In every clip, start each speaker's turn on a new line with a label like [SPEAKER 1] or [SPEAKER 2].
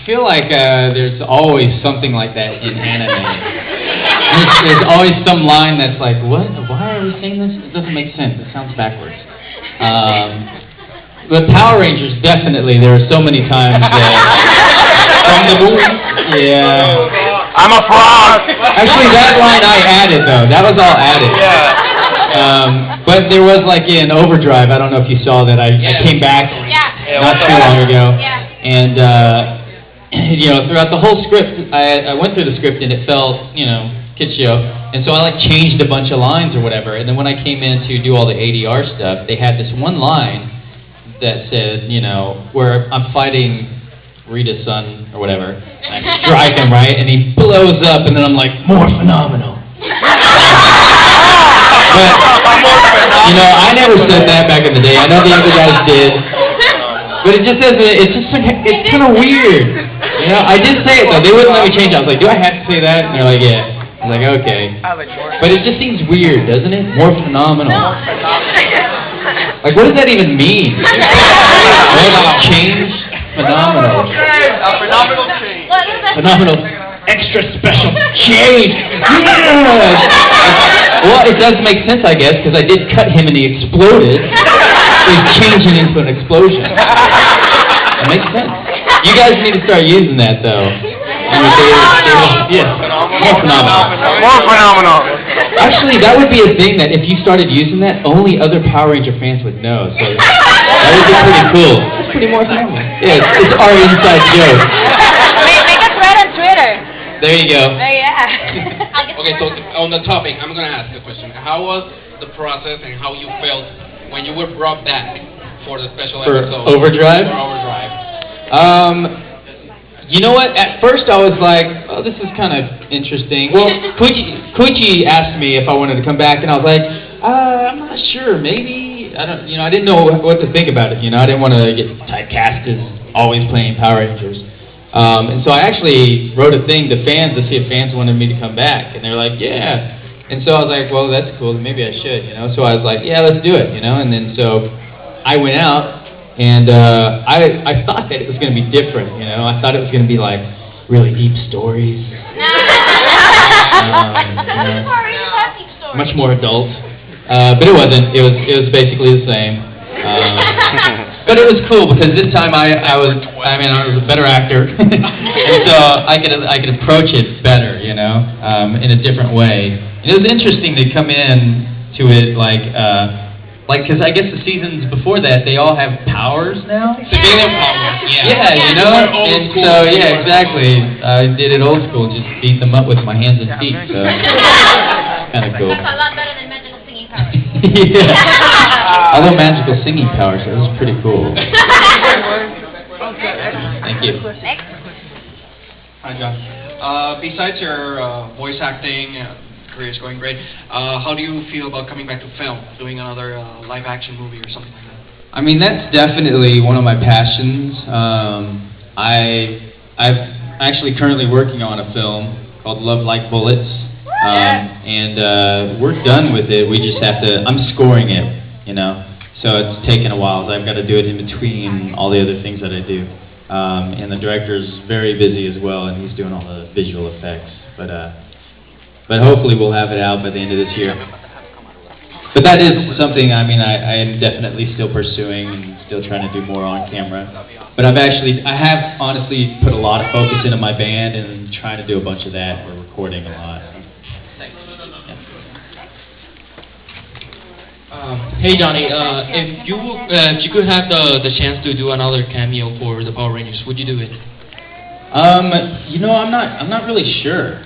[SPEAKER 1] feel like there's always something like that in anime. There's always some line that's like, what? Why are we saying this? It doesn't make sense. It sounds backwards. But Power Rangers, definitely. There are so many times that from the movie. Yeah.
[SPEAKER 2] I'm a frog.
[SPEAKER 1] Actually, that line I added though. That was all added.
[SPEAKER 2] Yeah.
[SPEAKER 1] But there was like in Overdrive. I don't know if you saw that. I came back not too long ago, and you know, throughout the whole script, I went through the script and it felt, you know, kid show, and so I like changed a bunch of lines or whatever. And then when I came in to do all the ADR stuff, they had this one line that said, you know, where I'm fighting Rita's son or whatever. I strike him, right, and he blows up, and then I'm like, more phenomenal. But, you know, I never said that back in the day. I know the other guys did. But it just says, it's kind of weird. You know, I did say it, though. They wouldn't let me change it. I was like, do I have to say that? And they're like, yeah. I was like, okay. But it just seems weird, doesn't it? More phenomenal. Like, what does that even mean? Change? Phenomenal.
[SPEAKER 2] Phenomenal change.
[SPEAKER 1] Phenomenal. Extra special change. Yeah. Well, it does make sense, I guess, because I did cut him and he exploded. He's changing into an explosion. That makes sense. You guys need to start using that, though. Yes. More phenomenal.
[SPEAKER 2] More phenomenal.
[SPEAKER 1] Actually, that would be a thing that if you started using that, only other Power Ranger fans would know. So that would be pretty cool. It's pretty more phenomenal. Yeah, it's our inside joke.
[SPEAKER 3] Make a thread on Twitter.
[SPEAKER 1] There you go.
[SPEAKER 3] Yeah.
[SPEAKER 4] Okay, so on the topic, I'm going to ask a question. How was the process and how you felt when you were brought back for the special episode?
[SPEAKER 1] Overdrive?
[SPEAKER 4] For Overdrive.
[SPEAKER 1] You know what? At first I was like, oh, this is kind of interesting. Well, Koichi asked me if I wanted to come back, and I was like, I'm not sure. Maybe. I don't. You know, I didn't know what to think about it. You know, I didn't want to get typecast as always playing Power Rangers. And so I actually wrote a thing to fans to see if fans wanted me to come back, and they're like, yeah. And so I was like, well, that's cool. Maybe I should. You know. So I was like, yeah, let's do it. You know. And then so I went out. And I thought that it was going to be different, you know. I thought it was going to be like really deep stories, much more adult. But it wasn't. It was basically the same. But it was cool because this time I was a better actor, and so I could approach it better, you know, in a different way. And it was interesting to come in to it like, because I guess the seasons before that, they all have powers now.
[SPEAKER 4] Civilian powers,
[SPEAKER 1] Yeah, you know? And so, yeah, exactly. I did it old school, just beat them up with my hands and feet, so kind of cool.
[SPEAKER 3] That's a lot better than magical singing powers.
[SPEAKER 1] Yeah. Although magical singing powers, that was pretty cool. Thank you.
[SPEAKER 3] Next.
[SPEAKER 4] Hi, John. Besides your voice acting, career is going great. How do you feel about coming back to film, doing another live action movie or something like that?
[SPEAKER 1] I mean, that's definitely one of my passions. I'm actually currently working on a film called Love Like Bullets, and we're done with it. We just have to. I'm scoring it, you know. So it's taken a while. I've got to do it in between all the other things that I do. And the director's very busy as well, and he's doing all the visual effects. But hopefully we'll have it out by the end of this year. But that is something, I mean, I am definitely still pursuing and still trying to do more on camera. But I have honestly put a lot of focus into my band and trying to do a bunch of that. We're recording a lot.
[SPEAKER 5] Hey Johnny, if you could have the chance to do another cameo for the Power Rangers, would you do it?
[SPEAKER 1] You know, I'm not really sure.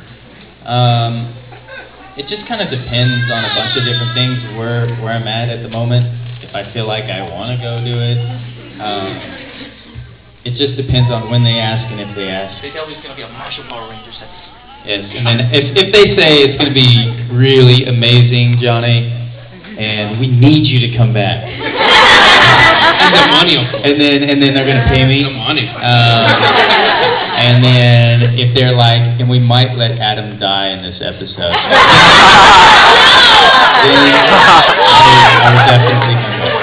[SPEAKER 1] It just kind of depends on a bunch of different things where I'm at the moment. If I feel like I want to go do it, it just depends on when they ask and if they ask.
[SPEAKER 5] They tell me it's going to be a Martial Power Rangers.
[SPEAKER 1] Yes, and then if they say it's going to be really amazing, Johnny, and we need you to come back.
[SPEAKER 4] And the money.
[SPEAKER 1] And then they're going to pay me.
[SPEAKER 4] The money.
[SPEAKER 1] And then if they're like, and we might let Adam die in this episode. Then I would definitely come back.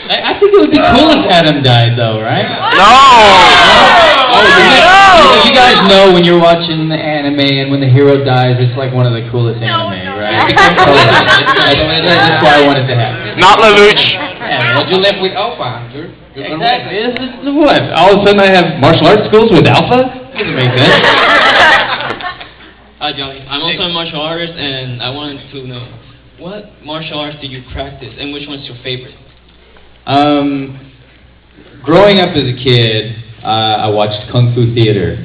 [SPEAKER 1] I think it would be cool if Adam died, though, right?
[SPEAKER 2] No!
[SPEAKER 1] You guys know when you're watching the anime and when the hero dies, it's like one of the coolest anime, right? That's why I wanted to happen.
[SPEAKER 2] Not Lelouch.
[SPEAKER 5] And what you left with Alpha, sir?
[SPEAKER 1] Exactly. This is what? All of a sudden I have martial arts schools with Alpha? Doesn't make sense.
[SPEAKER 5] Hi, Johnny. I'm also a martial artist, and I wanted to know, what martial arts do you practice, and which one's your favorite?
[SPEAKER 1] Growing up as a kid, I watched Kung Fu theater.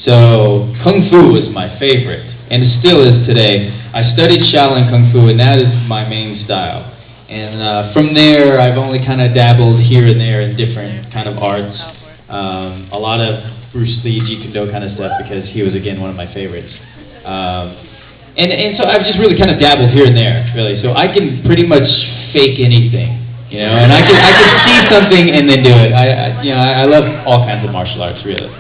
[SPEAKER 1] So, Kung Fu was my favorite, and it still is today. I studied Shaolin Kung Fu, and that is my main style. And from there, I've only kind of dabbled here and there in different kind of arts. A lot of Bruce Lee, Jeet Kune Do kind of stuff, because he was, again, one of my favorites. And so I've just really kind of dabbled here and there, really. So I can pretty much fake anything. You know, and I can see something and then do it. I love all kinds of martial arts, really.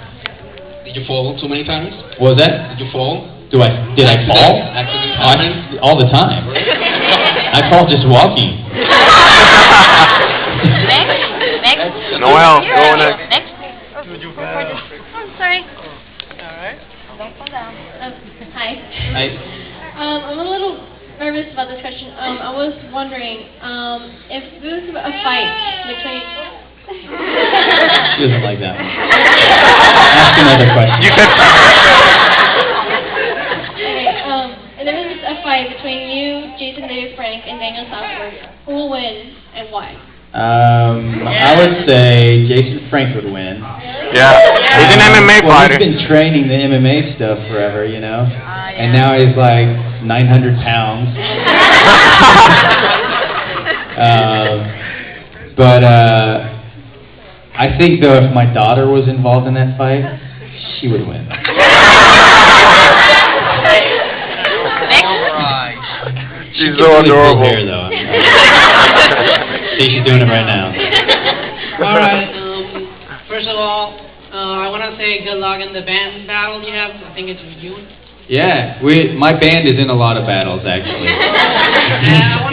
[SPEAKER 5] Did you fall too many times?
[SPEAKER 1] What was that?
[SPEAKER 5] Did you fall?
[SPEAKER 1] Did I fall?
[SPEAKER 5] Accident?
[SPEAKER 1] All the time. I fall just walking.
[SPEAKER 3] Next.
[SPEAKER 2] Noel, go next.
[SPEAKER 3] Next. Oh, sorry.
[SPEAKER 6] Alright.
[SPEAKER 3] Don't fall down. Hi.
[SPEAKER 1] I
[SPEAKER 3] I'm a little nervous about this question. I was wondering if there was a fight between.
[SPEAKER 1] She doesn't like that one. Ask another question.
[SPEAKER 2] You said...
[SPEAKER 3] Okay, and there was a fight between you, Jason David Frank, and Daniel Southworth. Who will win and why?
[SPEAKER 1] I would say Jason Frank would win.
[SPEAKER 2] Yeah, he's an MMA
[SPEAKER 1] Well,
[SPEAKER 2] fighter.
[SPEAKER 1] he's been training the MMA stuff forever, you know? And now he's like 900 pounds. But I think, though, if my daughter was involved in that fight, she would win.
[SPEAKER 2] She's
[SPEAKER 1] It's
[SPEAKER 2] so
[SPEAKER 1] really cool
[SPEAKER 2] adorable.
[SPEAKER 1] hair, though. See, she's doing it right now.
[SPEAKER 6] Alright, first of all, I want to say good luck in the band battle you have. I think it's in June.
[SPEAKER 1] Yeah, my band is in a lot of battles, actually.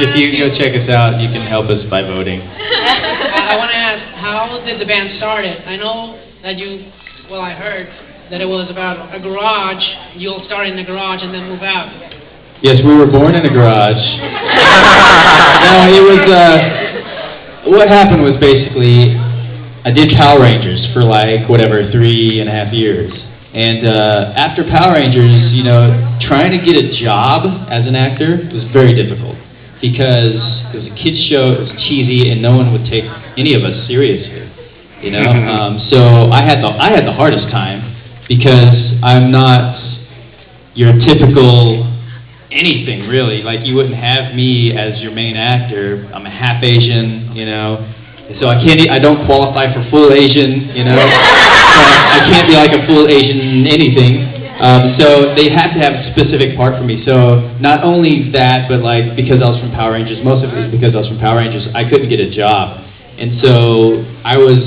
[SPEAKER 1] If you go check us out, you can help us by voting.
[SPEAKER 6] I want to ask, how did the band start it? I know that I heard that it was about a garage. You'll start in the garage and then move out.
[SPEAKER 1] Yes, we were born in a garage. No, it was, what happened was basically, I did Power Rangers for like, 3.5 years. And after Power Rangers, you know, trying to get a job as an actor was very difficult. Because it was a kid's show, it was cheesy, and no one would take any of us seriously. You know? So I had the hardest time, because I'm not your typical anything, really. Like, you wouldn't have me as your main actor. I'm a half Asian, you know, so I don't qualify for full Asian, you know. So I can't be like a full Asian anything. So they had to have a specific part for me. So not only that, but like, because I was from Power Rangers, most of it was because I was from Power Rangers, I couldn't get a job. And so I was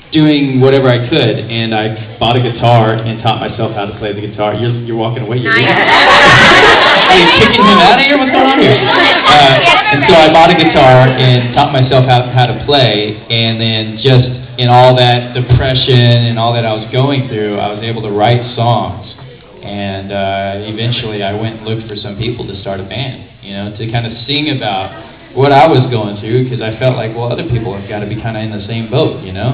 [SPEAKER 1] doing whatever I could, and I bought a guitar and taught myself how to play the guitar. You're walking away. You're Hey, you're kicking him out of here? What's going on here? And so I bought a guitar and taught myself how to play, and then just in all that depression and all that I was going through, I was able to write songs. And eventually I went and looked for some people to start a band, you know, to kind of sing about what I was going through, because I felt like, well, other people have got to be kind of in the same boat, you know?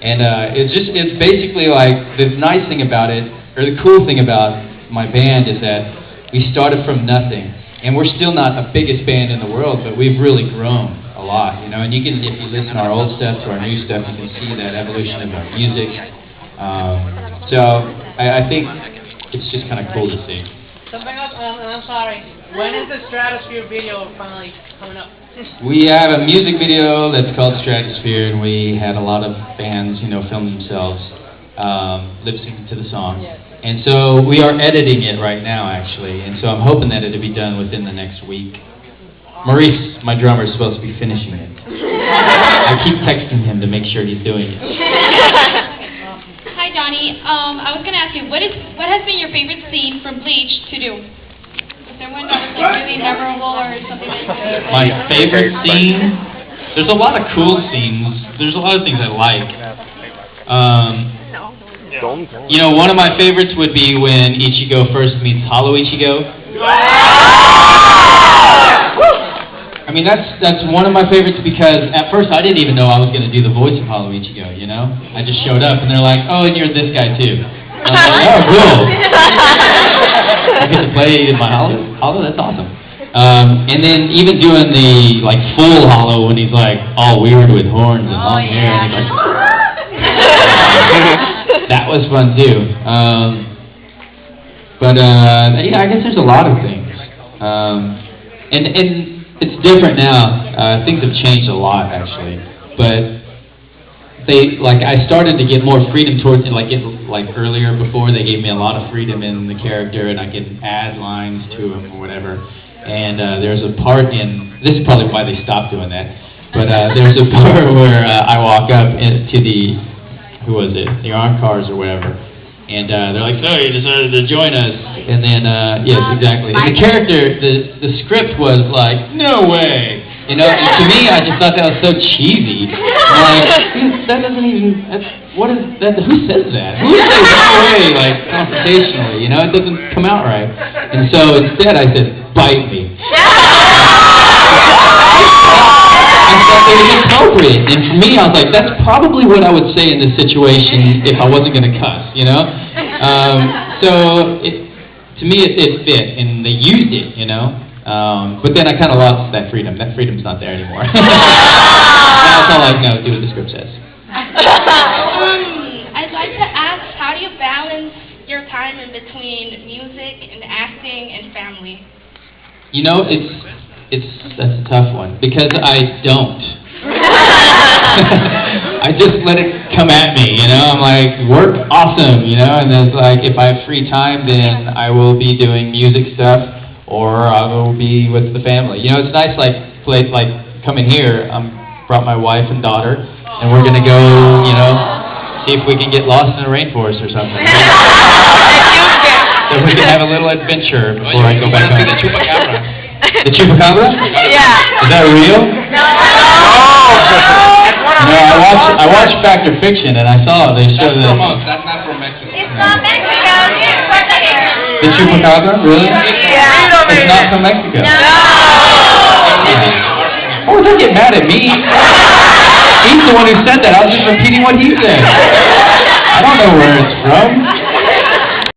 [SPEAKER 1] And it's basically like, the nice thing about it, or the cool thing about my band is that we started from nothing. And we're still not the biggest band in the world, but we've really grown a lot, you know. And if you listen to our old stuff to our new stuff, you can see that evolution of our music. So I think it's just kind of cool to see.
[SPEAKER 6] Something else, and I'm sorry. When is the Stratosphere video finally coming up?
[SPEAKER 1] We have a music video that's called Stratosphere, and we had a lot of bands, you know, film themselves lip sync to the song.
[SPEAKER 6] Yes.
[SPEAKER 1] And so we are editing it right now, actually, and so I'm hoping that it'll be done within the next week. Maurice, my drummer, is supposed to be finishing it. I keep texting him to make sure he's doing it.
[SPEAKER 3] Hi, Johnny. I was going to ask you, what has been your favorite scene from Bleach to do? Is there one that was like really memorable or something that you
[SPEAKER 1] My favorite scene? there's a lot of cool scenes. There's a lot of things I like. You know, one of my favorites would be when Ichigo first meets Hollow Ichigo. I mean, that's one of my favorites because at first I didn't even know I was going to do the voice of Hollow Ichigo, you know? I just showed up and they're like, oh, and you're this guy too. I was like, oh, cool. I get to play my Hollow, that's awesome. And then even doing the, like, full Hollow when he's, like, all weird with horns and long hair. And he's like, that was fun, too. Yeah, I guess there's a lot of things. And it's different now. Things have changed a lot, actually. But I started to get more freedom towards it, like earlier before, they gave me a lot of freedom in the character, and I could add lines to him or whatever. And there's a part in, this is probably why they stopped doing that, but there's a part where I walk up to the, who was it, the armed cars or whatever, and they're like, so you decided to join us, and then, yes, exactly. And the character, the script was like, no way. You know, and to me, I just thought that was so cheesy. Like, that doesn't even, what is that, who says that? Who says no way, like, confrontationally, you know, it doesn't come out right. And so instead I said, bite me. I thought it was appropriate, and for me, I was like, that's probably what I would say in this situation if I wasn't going to cuss, you know? So, to me, it fit, and they used it, you know? But then I kind of lost that freedom. That freedom's not there anymore. Now it's all like, no, do what the script says.
[SPEAKER 7] I'd like to ask, how do you balance your time in between music and acting and family?
[SPEAKER 1] You know, that's a tough one, because I don't. I just let it come at me, you know? I'm like, work, awesome, you know? And then it's like, if I have free time, then I will be doing music stuff, or I will be with the family. You know, it's nice, coming here, brought my wife and daughter, and we're going to go, you know, see if we can get lost in the rainforest or something. So we can have a little adventure before I go back home.
[SPEAKER 4] The chupacabra.
[SPEAKER 1] The chupacabra?
[SPEAKER 8] Yeah.
[SPEAKER 1] Is that real?
[SPEAKER 8] No.
[SPEAKER 1] No, I watched Fact or Fiction, and I saw they showed
[SPEAKER 4] That's
[SPEAKER 1] that.
[SPEAKER 4] from us. That's not from Mexico.
[SPEAKER 8] It's from Mexico. It's from Mexico.
[SPEAKER 1] The chupacabra? Really?
[SPEAKER 8] Yeah.
[SPEAKER 1] It's not from Mexico.
[SPEAKER 8] No.
[SPEAKER 1] Oh, don't get mad at me. He's the one who said that. I was just repeating what he said. I don't know where it's from.